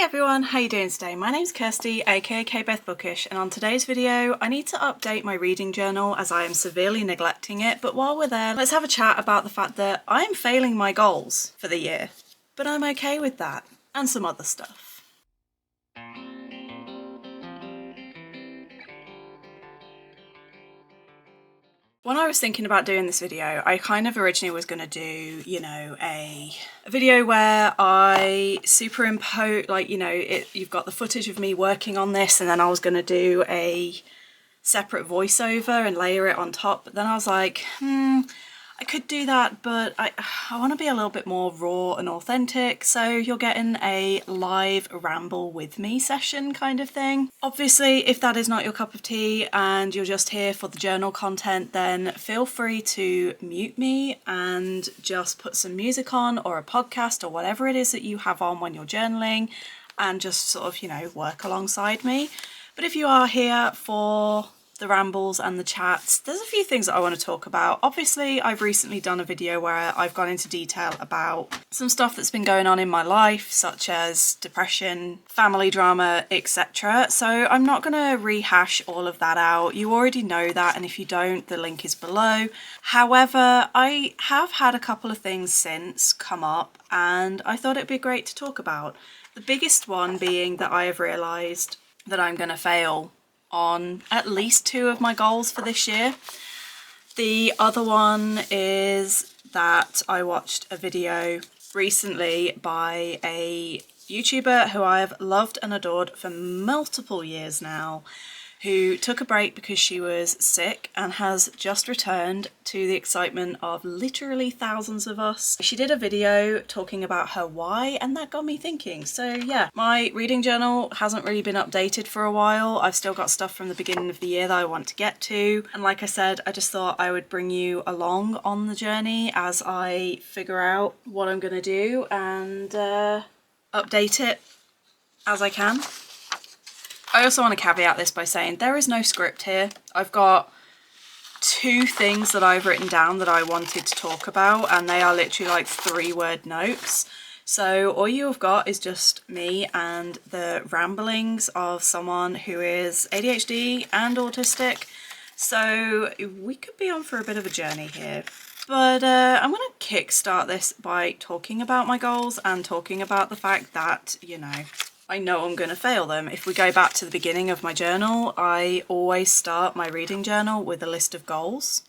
Hey everyone, how you doing today? My name's Kirsty, aka Beth Bookish, and on today's video I need to update my reading journal as I am severely neglecting it. But while we're there, let's have a chat about the fact that I am failing my goals for the year, but I'm okay with that, and some other stuff. When I was thinking about doing this video, I kind of originally was going to do, a video where I superimpose, you've got the footage of me working on this, and then I was going to do a separate voiceover and layer it on top. But then I was like, I could do that, but I want to be a little bit more raw and authentic, so you're getting a live ramble with me session kind of thing. Obviously, if that is not your cup of tea and you're just here for the journal content, then feel free to mute me and just put some music on or a podcast or whatever it is that you have on when you're journaling and just sort of, work alongside me. But if you are here for the rambles and the chats, there's a few things that I want to talk about. Obviously, I've recently done a video where I've gone into detail about some stuff that's been going on in my life, such as depression, family drama, etc. So I'm not going to rehash all of that out. You already know that, and if you don't, the link is below. However, I have had a couple of things since come up, and I thought it'd be great to talk about. The biggest one being that I have realised that I'm going to fail on at least 2 of my goals for this year. The other one is that I watched a video recently by a YouTuber who I have loved and adored for multiple years now, who took a break because she was sick and has just returned to the excitement of literally thousands of us. She did a video talking about her why, and that got me thinking. So yeah, my reading journal hasn't really been updated for a while. I've still got stuff from the beginning of the year that I want to get to. And like I said, I just thought I would bring you along on the journey as I figure out what I'm gonna do and update it as I can. I also want to caveat this by saying there is no script here. I've got 2 things that I've written down that I wanted to talk about, and they are literally like 3-word notes. So all you've got is just me and the ramblings of someone who is ADHD and autistic. So we could be on for a bit of a journey here. But I'm going to kickstart this by talking about my goals and talking about the fact that, I know I'm going to fail them. If we go back to the beginning of my journal, I always start my reading journal with a list of goals.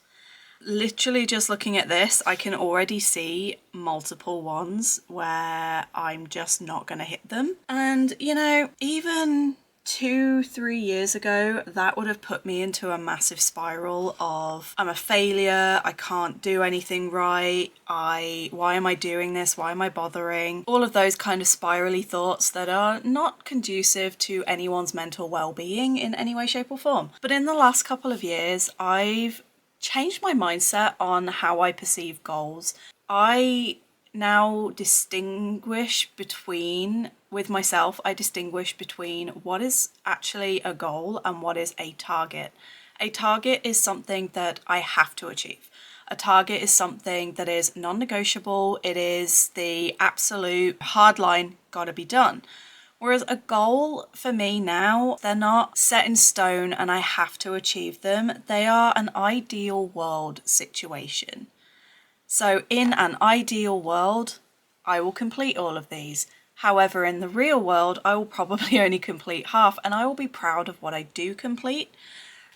Literally just looking at this, I can already see multiple ones where I'm just not going to hit them. And, even 2-3 years ago, that would have put me into a massive spiral of I'm a failure, I can't do anything right, why am I doing this, why am I bothering? All of those kind of spirally thoughts that are not conducive to anyone's mental well-being in any way, shape or form. But in the last couple of years, I've changed my mindset on how I perceive goals. I now distinguish between what is actually a goal and what is a target. A target is something that I have to achieve. A target is something that is non-negotiable. It is the absolute hard line, gotta be done. Whereas a goal for me now, they're not set in stone and I have to achieve them. They are an ideal world situation. So in an ideal world, I will complete all of these. However, in the real world, I will probably only complete half, and I will be proud of what I do complete.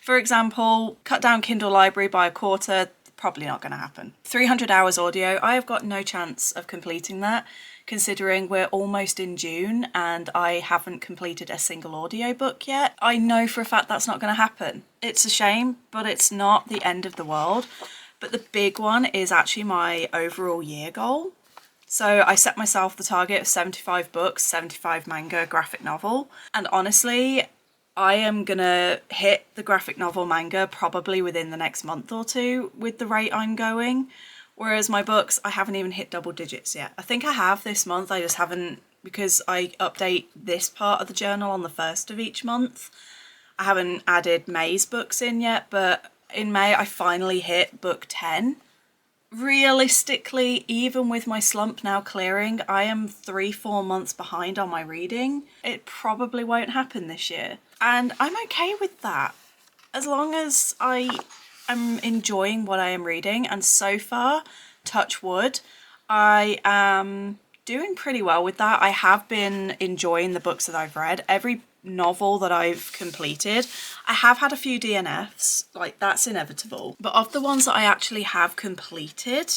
For example, cut down Kindle library by a quarter, probably not going to happen. 300 hours audio, I have got no chance of completing that, considering we're almost in June and I haven't completed a single audiobook yet. I know for a fact that's not going to happen. It's a shame, but it's not the end of the world. But the big one is actually my overall year goal. So I set myself the target of 75 books, 75 manga, graphic novel. And honestly, I am gonna hit the graphic novel manga probably within the next month or 2 with the rate I'm going. Whereas my books, I haven't even hit double digits yet. I think I have this month, I just haven't, because I update this part of the journal on the 1st of each month. I haven't added May's books in yet, but in May I finally hit book 10. realistically, even with my slump now clearing, I am 3-4 months behind on my reading. It probably won't happen this year. And I'm okay with that. As long as I am enjoying what I am reading, and so far, touch wood, I am doing pretty well with that. I have been enjoying the books that I've read. Every novel that I've completed, I have had a few DNFs, like that's inevitable. But of the ones that I actually have completed,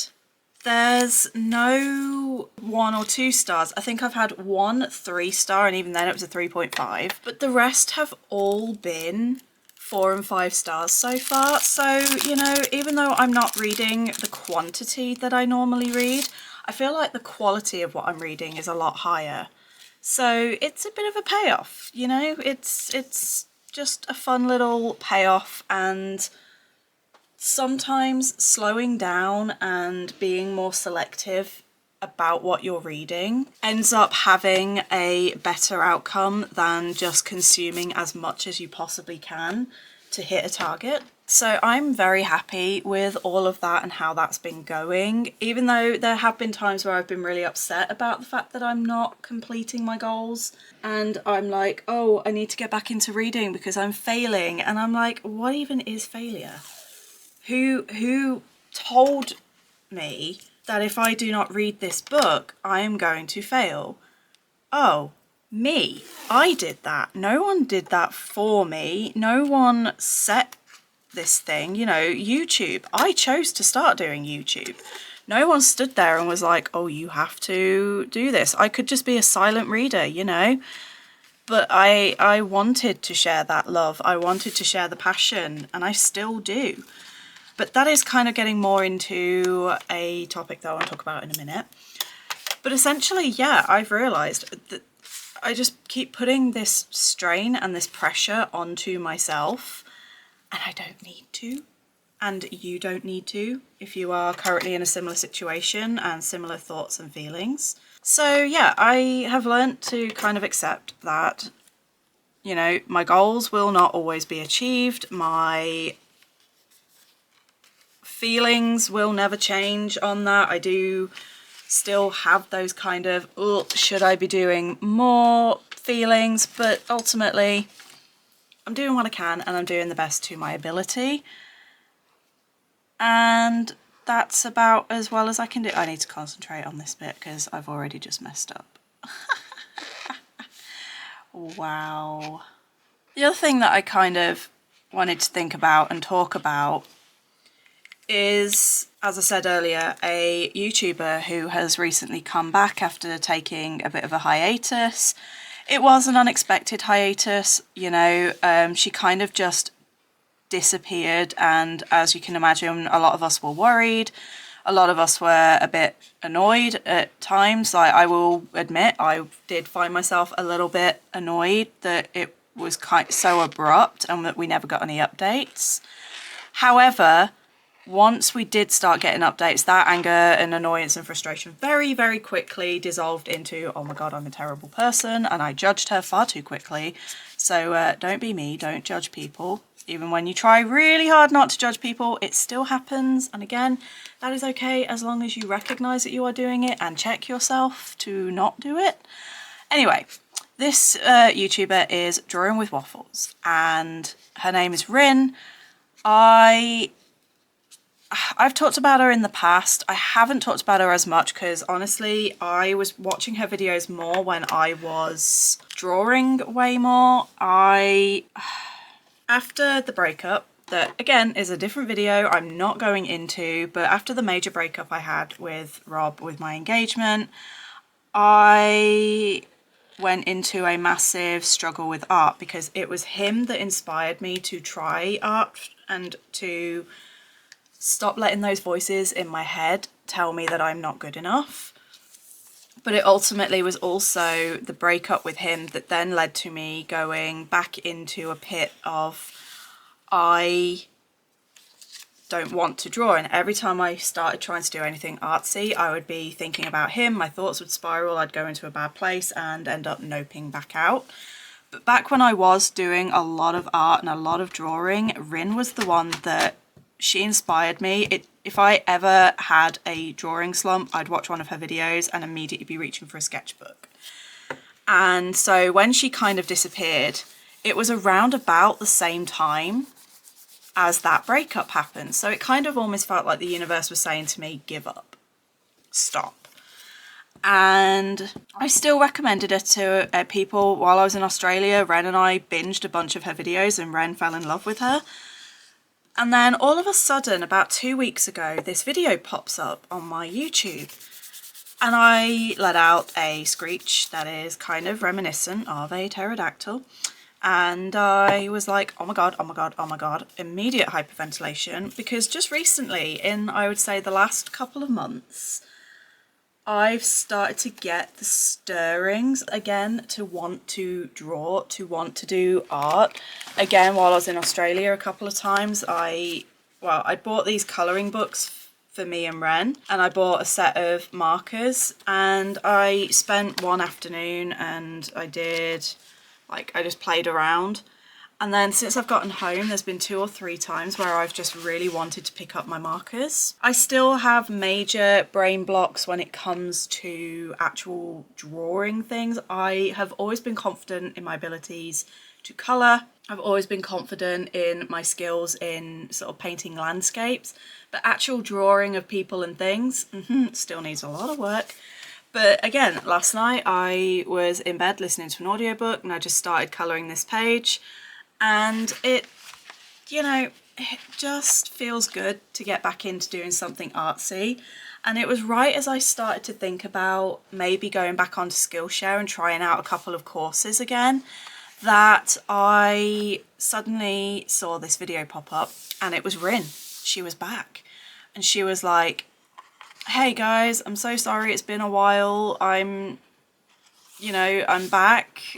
there's no 1 or 2 stars. I think I've had 1 3-star, and even then it was a 3.5. But the rest have all been 4 and 5 stars so far. So, you know, even though I'm not reading the quantity that I normally read, I feel like the quality of what I'm reading is a lot higher. So it's a bit of a payoff, you know, it's just a fun little payoff. And sometimes slowing down and being more selective about what you're reading ends up having a better outcome than just consuming as much as you possibly can to hit a target. So I'm very happy with all of that and how that's been going, even though there have been times where I've been really upset about the fact that I'm not completing my goals, and I'm like, oh, I need to get back into reading because I'm failing. And I'm like, what even is failure? Who told me that if I do not read this book, I am going to fail? Oh, me. I did that. No one did that for me. No one set this thing, you know, YouTube. I chose to start doing YouTube. No one stood there and was like, oh, you have to do this. I could just be a silent reader, you know. But I wanted to share that love. I wanted to share the passion, and I still do. But that is kind of getting more into a topic that I want to talk about in a minute. But essentially, yeah, I've realised that I just keep putting this strain and this pressure onto myself, and I don't need to. And you don't need to if you are currently in a similar situation and similar thoughts and feelings. So yeah, I have learnt to kind of accept that, you know, my goals will not always be achieved. My feelings will never change on that. I do still have those kind of, oh, should I be doing more feelings? But ultimately, I'm doing what I can and I'm doing the best to my ability. And that's about as well as I can do. I need to concentrate on this bit because I've already just messed up. Wow. The other thing that I kind of wanted to think about and talk about is, as I said earlier, a YouTuber who has recently come back after taking a bit of a hiatus. It was an unexpected hiatus, you know, she kind of just disappeared, and as you can imagine, a lot of us were worried. A lot of us were a bit annoyed at times. I will admit, I did find myself a little bit annoyed that it was so abrupt and that we never got any updates. However, once we did start getting updates, that anger and annoyance and frustration very, very quickly dissolved into, oh my God, I'm a terrible person and I judged her far too quickly. So don't be me, don't judge people. Even when you try really hard not to judge people, it still happens. And again, that is okay as long as you recognize that you are doing it and check yourself to not do it. Anyway, this YouTuber is Drawing with Waffles and her name is Rin. I've talked about her in the past. I haven't talked about her as much because honestly, I was watching her videos more when I was drawing way more. After the breakup, that again is a different video I'm not going into, but after the major breakup I had with Rob with my engagement, I went into a massive struggle with art because it was him that inspired me to try art and to stop letting those voices in my head tell me that I'm not good enough. But it ultimately was also the breakup with him that then led to me going back into a pit of, I don't want to draw. And every time I started trying to do anything artsy, I would be thinking about him, my thoughts would spiral, I'd go into a bad place and end up noping back out. But back when I was doing a lot of art and a lot of drawing, Rin was the one that she inspired me. If I ever had a drawing slump, I'd watch one of her videos and immediately be reaching for a sketchbook. And so when she kind of disappeared, it was around about the same time as that breakup happened. So it kind of almost felt like the universe was saying to me, give up, stop. And I still recommended her to people while I was in Australia. Ren and I binged a bunch of her videos and Ren fell in love with her. And then all of a sudden, about 2 weeks ago, this video pops up on my YouTube. And I let out a screech that is kind of reminiscent of a pterodactyl. And I was like, oh my God, oh my God, oh my God, immediate hyperventilation. Because just recently, in I would say the last couple of months, I've started to get the stirrings again to want to draw, to want to do art. Again, while I was in Australia a couple of times, I bought these colouring books for me and Ren, and I bought a set of markers, and I spent one afternoon and I just played around. And then since I've gotten home, there's been 2 or 3 times where I've just really wanted to pick up my markers. I still have major brain blocks when it comes to actual drawing things. I have always been confident in my abilities to colour. I've always been confident in my skills in sort of painting landscapes, but actual drawing of people and things, still needs a lot of work. But again, last night I was in bed listening to an audiobook and I just started colouring this page. And it just feels good to get back into doing something artsy. And it was right as I started to think about maybe going back onto Skillshare and trying out a couple of courses again, that I suddenly saw this video pop up, and it was Rin. She was back and she was like, hey guys, I'm so sorry, it's been a while. I'm back.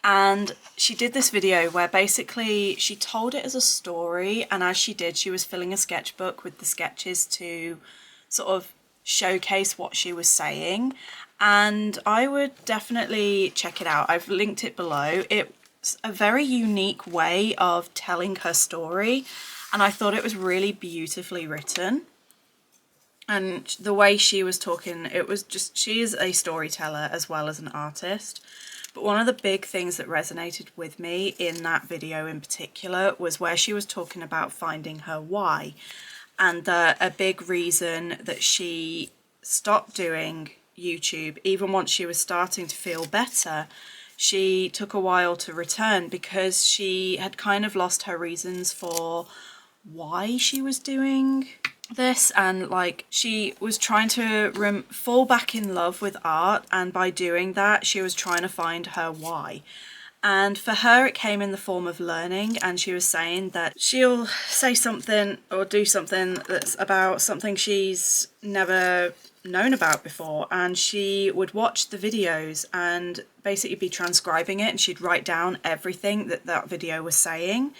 And she did this video where basically she told it as a story, and as she did, she was filling a sketchbook with the sketches to sort of showcase what she was saying. And I would definitely check it out. I've linked it below. It's a very unique way of telling her story, and I thought it was really beautifully written. And the way she was talking, it was just, she is a storyteller as well as an artist. But one of the big things that resonated with me in that video in particular was where she was talking about finding her why. And a big reason that she stopped doing YouTube, even once she was starting to feel better, she took a while to return because she had kind of lost her reasons for why she was doing this, and like she was trying to fall back in love with art, and by doing that she was trying to find her why. And for her it came in the form of learning, and she was saying that she'll say something or do something that's about something she's never known about before, and she would watch the videos and basically be transcribing it, and she'd write down everything that that video was saying.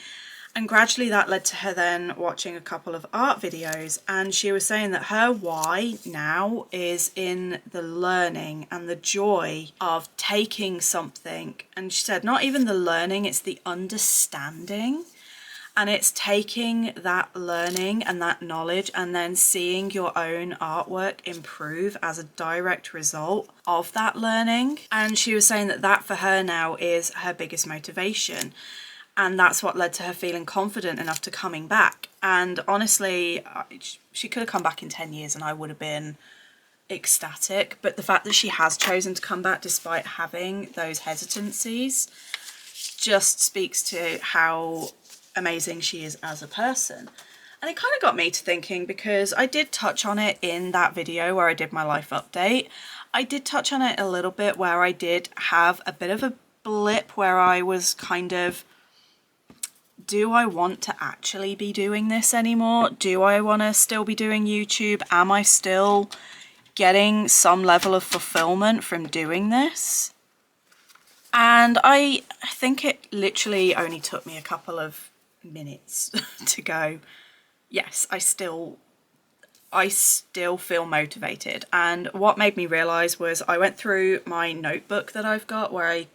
And gradually that led to her then watching a couple of art videos, and she was saying that her why now is in the learning and the joy of taking something. And she said not even the learning, it's the understanding, and it's taking that learning and that knowledge and then seeing your own artwork improve as a direct result of that learning. And she was saying that that for her now is her biggest motivation. And that's what led to her feeling confident enough to coming back. And honestly, she could have come back in 10 years and I would have been ecstatic. But the fact that she has chosen to come back despite having those hesitancies just speaks to how amazing she is as a person. And it kind of got me to thinking, because I did touch on it in that video where I did my life update. I did touch on it a little bit where I did have a bit of a blip where I was kind of, do I want to actually be doing this anymore? Do I want to still be doing YouTube? Am I still getting some level of fulfillment from doing this? And I think it literally only took me a couple of minutes to go, yes, I still feel motivated. And what made me realise was I went through my notebook that I've got where I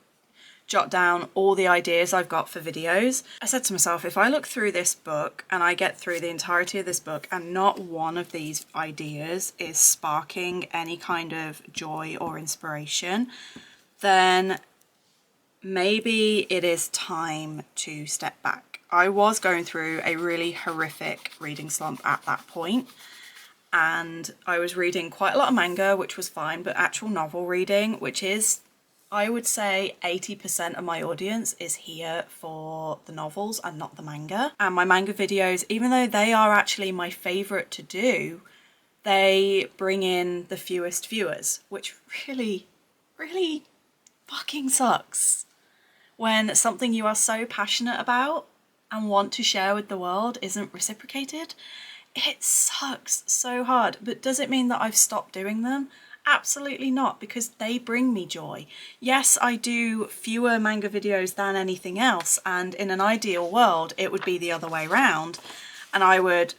jot down all the ideas I've got for videos. I said to myself, if I look through this book and I get through the entirety of this book and not one of these ideas is sparking any kind of joy or inspiration, then maybe it is time to step back. I was going through a really horrific reading slump at that point, and I was reading quite a lot of manga, which was fine, but actual novel reading, which is, I would say 80% of my audience is here for the novels and not the manga. And my manga videos, even though they are actually my favourite to do, they bring in the fewest viewers, which really, really fucking sucks. When something you are so passionate about and want to share with the world isn't reciprocated, it sucks so hard. But does it mean that I've stopped doing them? Absolutely not, because they bring me joy. Yes, I do fewer manga videos than anything else, and in an ideal world it would be the other way around, and I would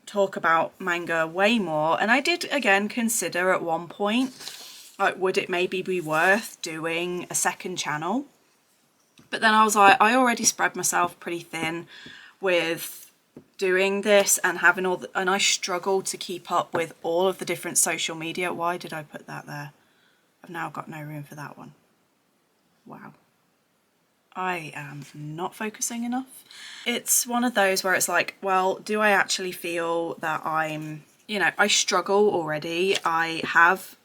talk about manga way more. And I did again consider at one point, like, would it maybe be worth doing a second channel? But then I was like, I already spread myself pretty thin with doing this and having all the, and I struggled to keep up with all of the different social media. Why did I put that there? I've now got no room for that one. Wow. I am not focusing enough. It's one of those where it's like, well, do I actually feel that I'm, you know, I struggle already. I have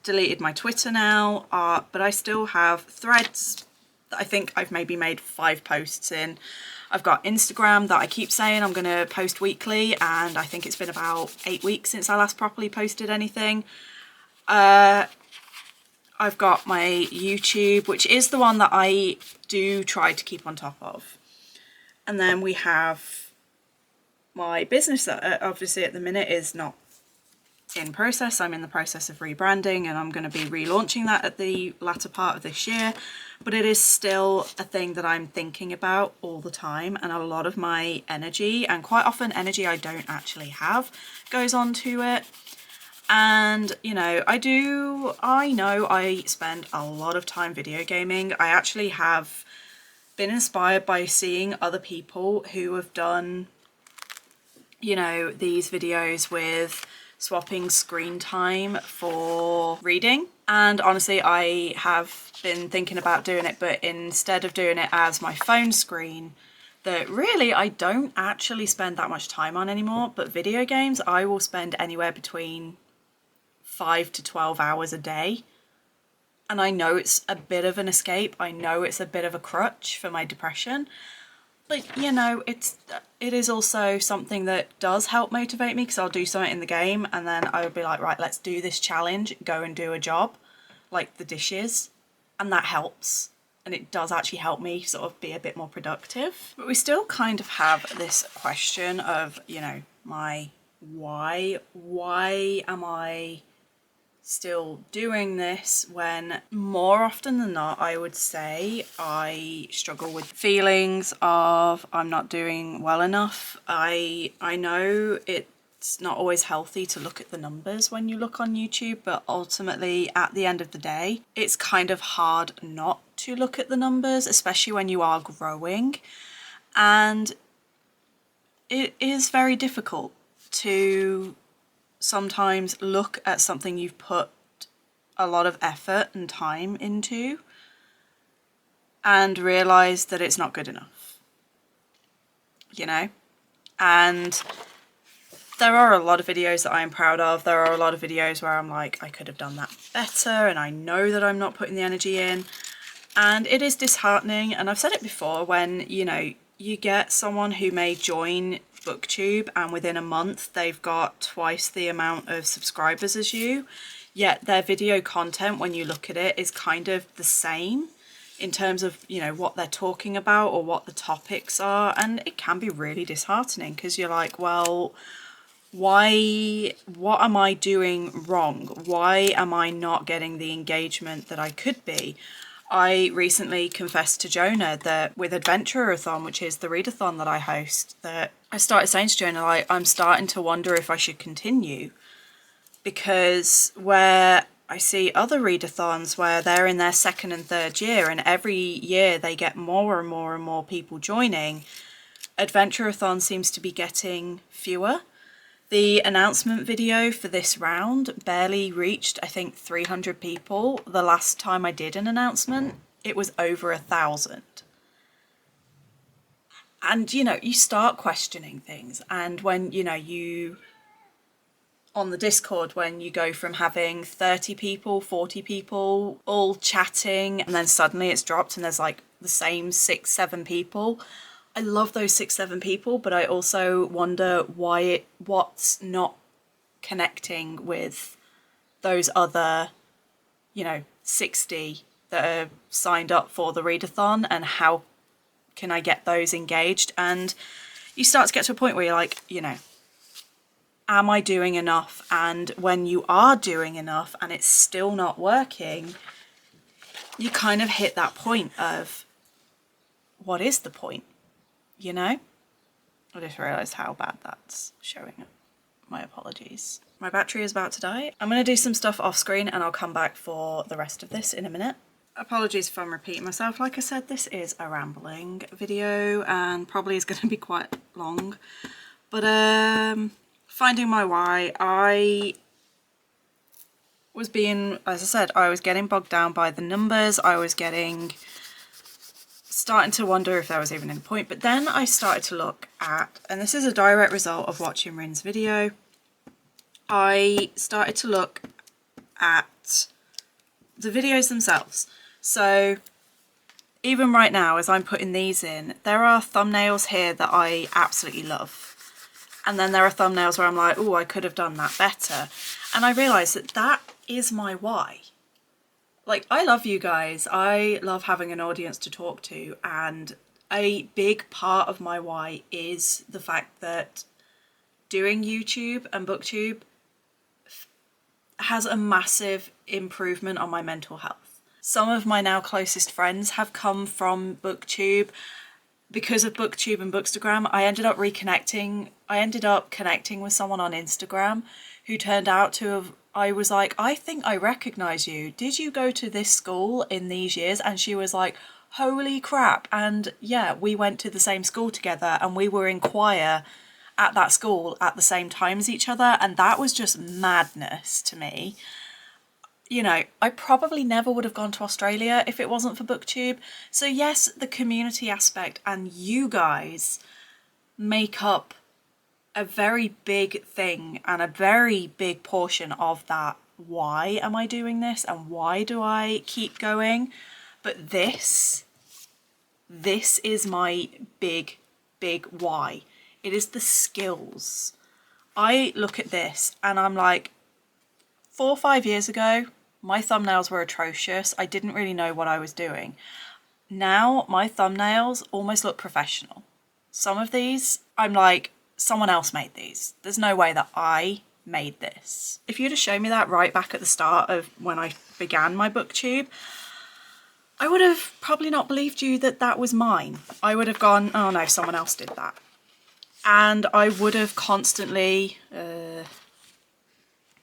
deleted my Twitter now, but I still have Threads that I think I've maybe made 5 posts in. I've got Instagram that I keep saying I'm going to post weekly, and I think it's been about 8 weeks since I last properly posted anything. I've got my YouTube, which is the one that I do try to keep on top of. And then we have my business that obviously at the minute is not in process. I'm in the process of rebranding, and I'm going to be relaunching that at the latter part of this year. But it is still a thing that I'm thinking about all the time, and a lot of my energy, and quite often energy I don't actually have, goes on to it. And, you know, I know I spend a lot of time video gaming. I actually have been inspired by seeing other people who have done, you know, these videos with swapping screen time for reading. And honestly, I have been thinking about doing it, but instead of doing it as my phone screen, that really I don't actually spend that much time on anymore. But video games, I will spend anywhere between 5 to 12 hours a day. And I know it's a bit of an escape. I know it's a bit of a crutch for my depression. But, you know, it is also something that does help motivate me, because I'll do something in the game and then I would be like, right, let's do this challenge, go and do a job, like the dishes, and that helps. And it does actually help me sort of be a bit more productive. But we still kind of have this question of, you know, my why. Why am I still doing this when more often than not I would say I struggle with feelings of I'm not doing well enough. I know it's not always healthy to look at the numbers when you look on YouTube, but ultimately at the end of the day it's kind of hard not to look at the numbers, especially when you are growing. And it is very difficult to sometimes look at something you've put a lot of effort and time into and realize that it's not good enough, you know. And there are a lot of videos that I'm proud of. There are a lot of videos where I'm like, I could have done that better, and I know that I'm not putting the energy in, and it is disheartening. And I've said it before, when, you know, you get someone who may join BookTube and within a month they've got twice the amount of subscribers as you, yet their video content, when you look at it, is kind of the same in terms of, you know, what they're talking about or what the topics are. And it can be really disheartening, because you're like, well, what am I doing wrong? Why am I not getting the engagement that I could be? I recently confessed to Jonah that with Adventure-a-thon, which is the readathon that I host, that I started saying to Jonah, like, I'm starting to wonder if I should continue, because where I see other readathons where they're in their second and third year, and every year they get more and more and more people joining. Adventure-a-thon seems to be getting fewer. The announcement video for this round barely reached, I think, 300 people. The last time I did an announcement, it was over 1,000. And, you know, you start questioning things. And when, you know, on the Discord, when you go from having 30 people, 40 people all chatting, and then suddenly it's dropped and there's like the same 6, 7 people. I love those 6, 7 people, but I also wonder what's not connecting with those other, you know, 60 that are signed up for the readathon, and how can I get those engaged? And you start to get to a point where you're like, you know, am I doing enough? And when you are doing enough and it's still not working, you kind of hit that point of, what is the point? You know? I just realised how bad that's showing up. My apologies. My battery is about to die. I'm going to do some stuff off screen and I'll come back for the rest of this in a minute. Apologies if I'm repeating myself. Like I said, this is a rambling video and probably is going to be quite long. But finding my why, I was being, as I said, I was getting bogged down by the numbers. I was starting to wonder if there was even any point. But then I started to look at, and this is a direct result of watching Rin's video, I started to look at the videos themselves. So even right now, as I'm putting these in, there are thumbnails here that I absolutely love. And then there are thumbnails where I'm like, oh, I could have done that better. And I realised that that is my why. Like, I love you guys. I love having an audience to talk to. And a big part of my why is the fact that doing YouTube and BookTube has a massive improvement on my mental health. Some of my now closest friends have come from BookTube. Because of BookTube and Bookstagram, I ended up connecting with someone on Instagram who turned out to have, I was like, I think I recognise you. Did you go to this school in these years? And she was like, holy crap. And yeah, we went to the same school together and we were in choir at that school at the same time as each other. And that was just madness to me. You know, I probably never would have gone to Australia if it wasn't for BookTube. So yes, the community aspect and you guys make up a very big thing and a very big portion of that. Why am I doing this and why do I keep going? But this is my big why. It is the skills. I look at this and I'm like, 4 or 5 years ago, my thumbnails were atrocious. I didn't really know what I was doing. Now my thumbnails almost look professional. Some of these, I'm like, someone else made these. There's no way that I made this. If you'd have shown me that right back at the start of when I began my BookTube, I would have probably not believed you that that was mine. I would have gone, oh no, someone else did that. And I would have constantly,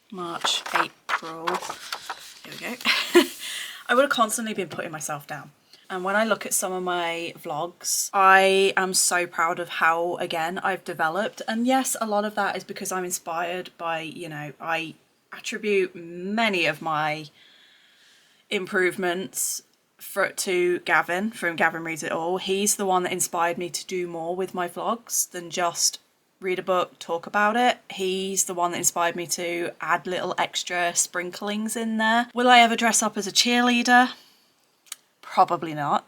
March, April, here we go. I would have constantly been putting myself down. And when I look at some of my vlogs, I am so proud of how, again, I've developed. And yes, a lot of that is because I'm inspired by, you know, I attribute many of my improvements to Gavin from Gavin Reads It All. He's the one that inspired me to do more with my vlogs than just read a book, talk about it. He's the one that inspired me to add little extra sprinklings in there. Will I ever dress up as a cheerleader? Probably not.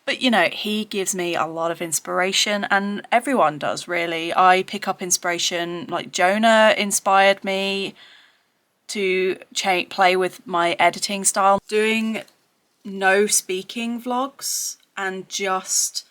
But you know, he gives me a lot of inspiration and everyone does really. I pick up inspiration, like Jonah inspired me to play with my editing style. Doing no speaking vlogs and just,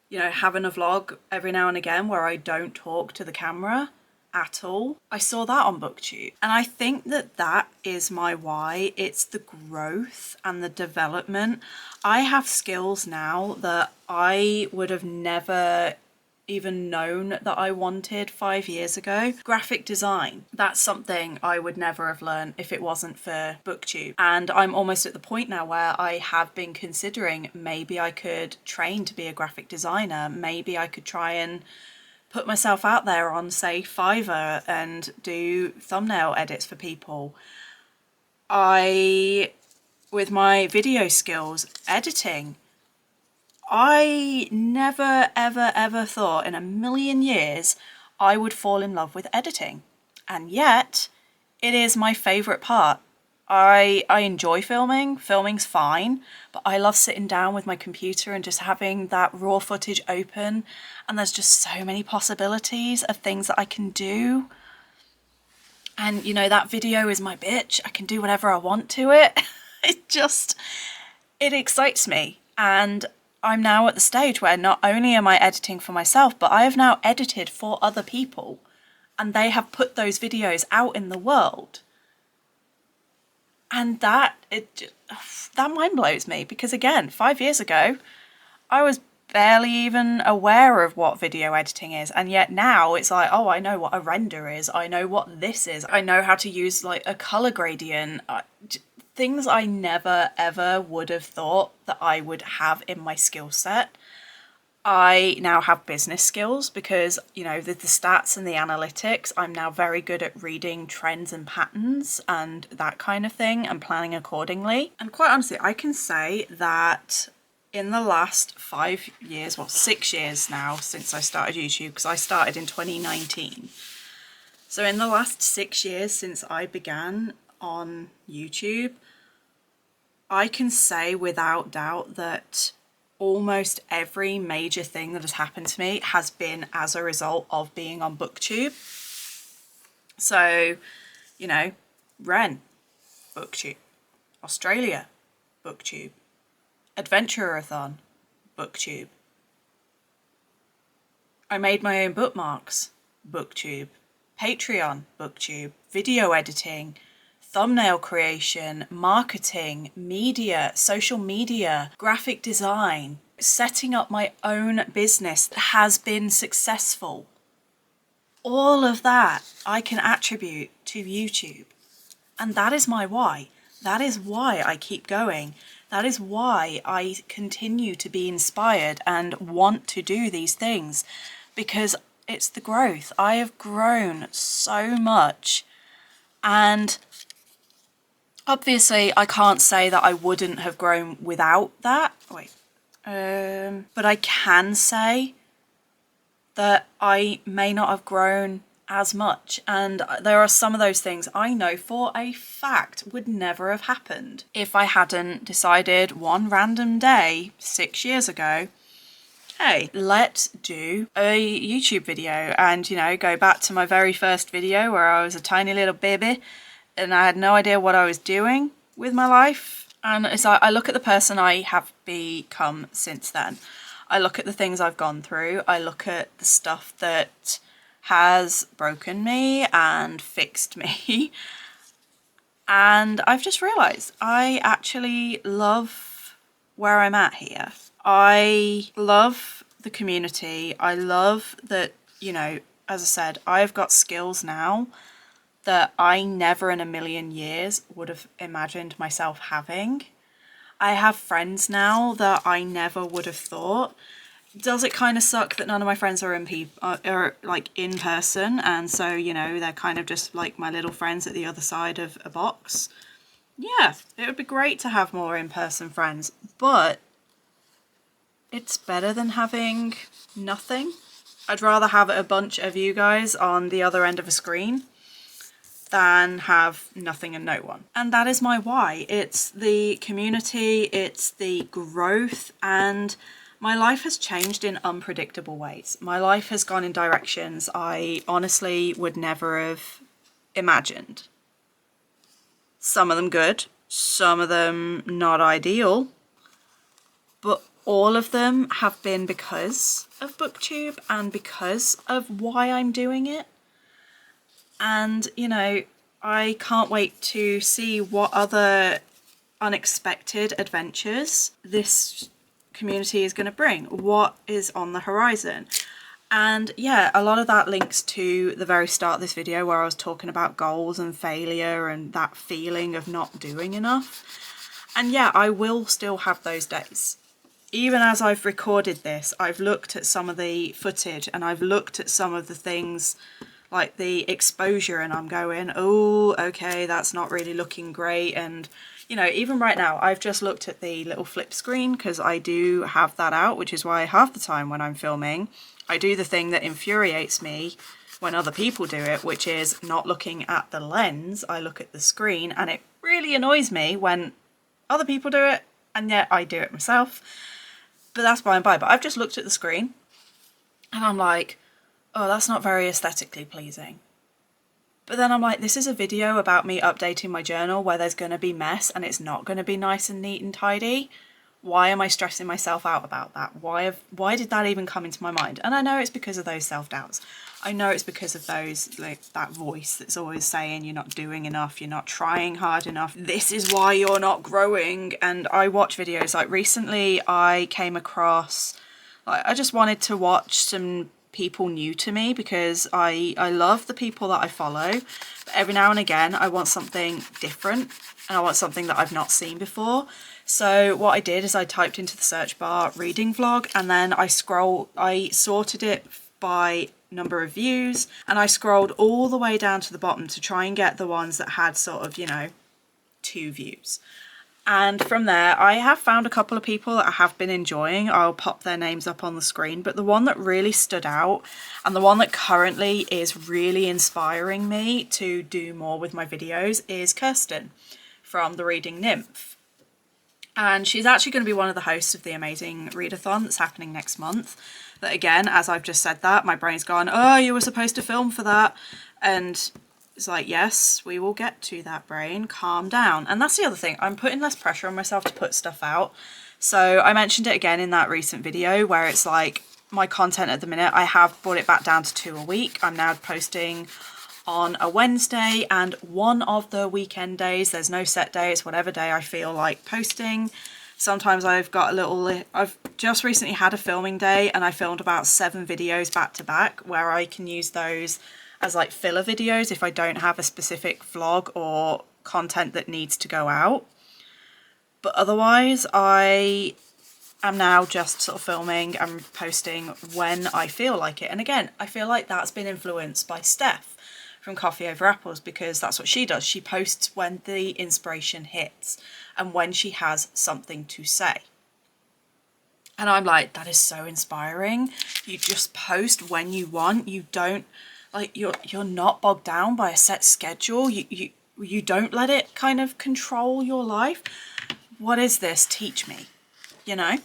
you know, having a vlog every now and again where I don't talk to the camera at all. I saw that on BookTube and I think that that is my why. It's the growth and the development. I have skills now that I would have never even known that I wanted 5 years ago. Graphic design, that's something I would never have learned if it wasn't for BookTube. And I'm almost at the point now where I have been considering maybe I could train to be a graphic designer. Maybe I could try and put myself out there on, say, Fiverr and do thumbnail edits for people. With my video skills, editing, I never, ever, ever thought in a million years I would fall in love with editing. And yet, it is my favourite part. I enjoy filming. Filming's fine, but I love sitting down with my computer and just having that raw footage open. And there's just so many possibilities of things that I can do. And, you know, that video is my bitch. I can do whatever I want to it. It excites me. And I'm now at the stage where not only am I editing for myself, but I have now edited for other people. And they have put those videos out in the world. And that mind blows me, because again, 5 years ago, I was barely even aware of what video editing is, and yet now it's like, oh, I know what a render is, I know what this is, I know how to use like a color gradient, things I never ever would have thought that I would have in my skill set. I now have business skills because, you know, the stats and the analytics, I'm now very good at reading trends and patterns and that kind of thing and planning accordingly. And quite honestly, I can say that in the last 5 years, well, 6 years now since I started YouTube, because I started in 2019. So in the last 6 years since I began on YouTube, I can say without doubt that almost every major thing that has happened to me has been as a result of being on BookTube. So, you know, Ren, BookTube. Australia, BookTube. Adventure-a-thon, BookTube. I made my own bookmarks, BookTube. Patreon, BookTube. Video editing, thumbnail creation, marketing, media, social media, graphic design, setting up my own business that has been successful. All of that I can attribute to YouTube. And that is my why. That is why I keep going. That is why I continue to be inspired and want to do these things, because it's the growth. I have grown so much, and obviously I can't say that I wouldn't have grown without that. But I can say that I may not have grown as much, and there are some of those things I know for a fact would never have happened if I hadn't decided one random day 6 years ago, hey, let's do a YouTube video. And, you know, go back to my very first video where I was a tiny little baby and I had no idea what I was doing with my life. And it's like I look at the person I have become since then. I look at the things I've gone through. I look at the stuff that has broken me and fixed me. And I've just realised I actually love where I'm at here. I love the community. I love that, you know, as I said, I've got skills now that I never in a million years would have imagined myself having. I have friends now that I never would have thought. Does it kind of suck that none of my friends are in person, and so, you know, they're kind of just like my little friends at the other side of a box? Yeah, it would be great to have more in-person friends, but it's better than having nothing. I'd rather have a bunch of you guys on the other end of a screen than have nothing and no one. And that is my why. It's the community, it's the growth, and my life has changed in unpredictable ways. My life has gone in directions I honestly would never have imagined. Some of them good, some of them not ideal, but all of them have been because of BookTube and because of why I'm doing it. And, you know, I can't wait to see what other unexpected adventures this community is going to bring, what is on the horizon. And yeah, a lot of that links to the very start of this video where I was talking about goals and failure and that feeling of not doing enough. And yeah, I will still have those days. Even as I've recorded this, I've looked at some of the footage and I've looked at some of the things like the exposure, and I'm going, oh, okay, that's not really looking great. And you know, even right now, I've just looked at the little flip screen because I do have that out, which is why half the time when I'm filming, I do the thing that infuriates me when other people do it, which is not looking at the lens. I look at the screen, and it really annoys me when other people do it and yet I do it myself. But that's by and by. But I've just looked at the screen and I'm like, oh, that's not very aesthetically pleasing. But then I'm like, this is a video about me updating my journal where there's going to be mess and it's not going to be nice and neat and tidy. Why am I stressing myself out about that? Why did that even come into my mind? And I know it's because of those self-doubts. I know it's because of those, like, that voice that's always saying you're not doing enough, you're not trying hard enough, this is why you're not growing. And I watch videos, like recently I came across, like, I just wanted to watch some people new to me because I love the people that I follow, but every now and again I want something different and I want something that I've not seen before. So what I did is I typed into the search bar reading vlog, and then I sorted it by number of views, and I scrolled all the way down to the bottom to try and get the ones that had sort of, you know, 2 views. And from there, I have found a couple of people that I have been enjoying. I'll pop their names up on the screen, but the one that really stood out and the one that currently is really inspiring me to do more with my videos is Kirsten from The Reading Nymph. And she's actually going to be one of the hosts of the amazing readathon that's happening next month. But again, as I've just said that, my brain's gone, oh, you were supposed to film for that. And it's like, yes, we will get to that, brain. Calm down. And that's the other thing. I'm putting less pressure on myself to put stuff out. So I mentioned it again in that recent video where it's like my content at the minute, I have brought it back down to 2 a week. I'm now posting on a Wednesday and one of the weekend days. There's no set day, it's whatever day I feel like posting. Sometimes I've got a little, I've just recently had a filming day and I filmed about 7 videos back to back where I can use those as like filler videos if I don't have a specific vlog or content that needs to go out. But otherwise I am now just sort of filming and posting when I feel like it. And again, I feel like that's been influenced by Steph from Coffee Over Apples, because that's what she does. She posts when the inspiration hits and when she has something to say. And I'm like, that is so inspiring. You just post when you want. You don't, like, you're not bogged down by a set schedule. You don't let it kind of control your life. What is this? Teach me, you know?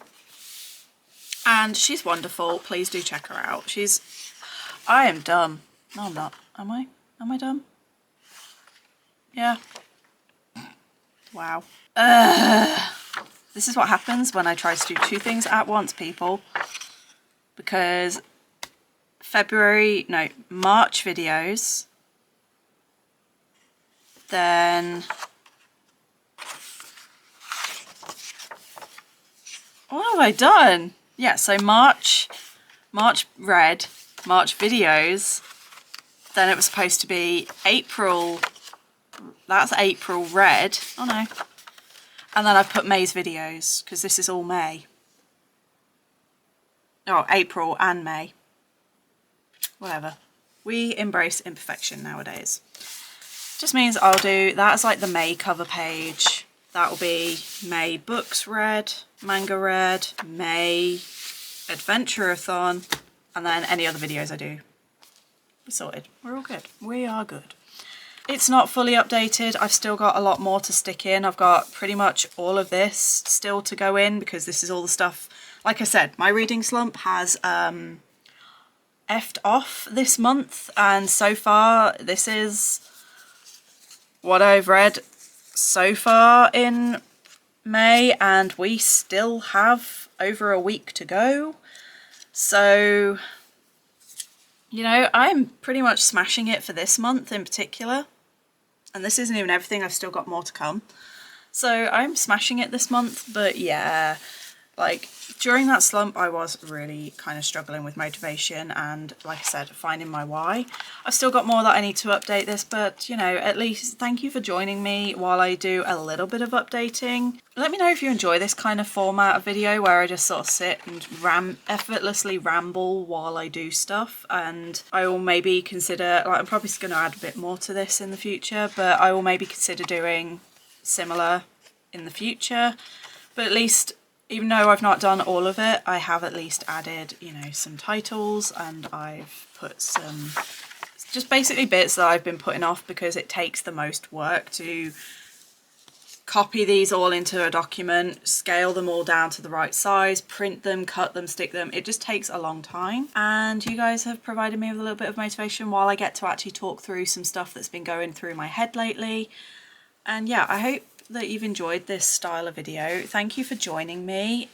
And she's wonderful. Please do check her out. I am dumb. No, I'm not. Am I? Am I dumb? Yeah. Wow. This is what happens when I try to do 2 things at once, people. Because March videos, then what have I done? Yeah, so March red, March videos. Then it was supposed to be April, that's April red, oh no. And then I've put May's videos, because this is all May. Oh, April and May. Whatever. We embrace imperfection nowadays. Just means I'll do, that's like the May cover page. That will be May books read, manga read, May adventure-a-thon, and then any other videos I do. Sorted. We're all good. We are good. It's not fully updated. I've still got a lot more to stick in. I've got pretty much all of this still to go in because this is all the stuff. Like I said, my reading slump has effed off this month, and so far this is what I've read so far in May, and we still have over a week to go. So, you know, I'm pretty much smashing it for this month in particular. And this isn't even everything, I've still got more to come. So I'm smashing it this month, but yeah, Like, during that slump, I was really kind of struggling with motivation and, like I said, finding my why. I've still got more that I need to update this, but, you know, at least thank you for joining me while I do a little bit of updating. Let me know if you enjoy this kind of format of video where I just sort of sit and effortlessly ramble while I do stuff, and I will maybe consider, like, I'm probably going to add a bit more to this in the future, but I will maybe consider doing similar in the future. But at least, even though I've not done all of it, I have at least added, you know, some titles, and I've put some just basically bits that I've been putting off because it takes the most work to copy these all into a document, scale them all down to the right size, print them, cut them, stick them. It just takes a long time. And you guys have provided me with a little bit of motivation while I get to actually talk through some stuff that's been going through my head lately. And yeah, I hope that you've enjoyed this style of video. Thank you for joining me.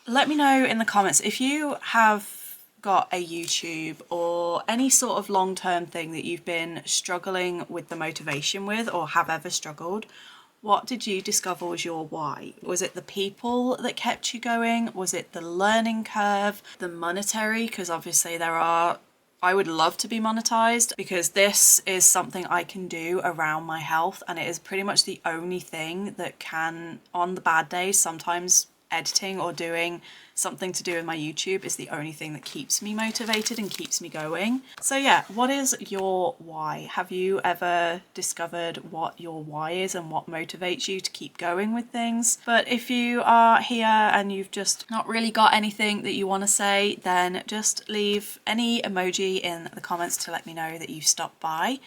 Let me know in the comments if you have got a YouTube or any sort of long-term thing that you've been struggling with the motivation with, or have ever struggled. What did you discover was your why? Was it the people that kept you going? Was it the learning curve, the monetary? Because obviously I would love to be monetized, because this is something I can do around my health, and it is pretty much the only thing that can, on the bad days, sometimes editing or doing something to do with my YouTube is the only thing that keeps me motivated and keeps me going. So yeah, what is your why? Have you ever discovered what your why is and what motivates you to keep going with things? But if you are here and you've just not really got anything that you want to say, then just leave any emoji in the comments to let me know that you've stopped by.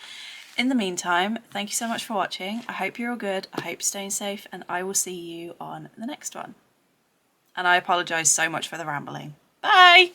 In the meantime, thank you so much for watching. I hope you're all good, I hope you're staying safe, and I will see you on the next one. And I apologise so much for the rambling. Bye!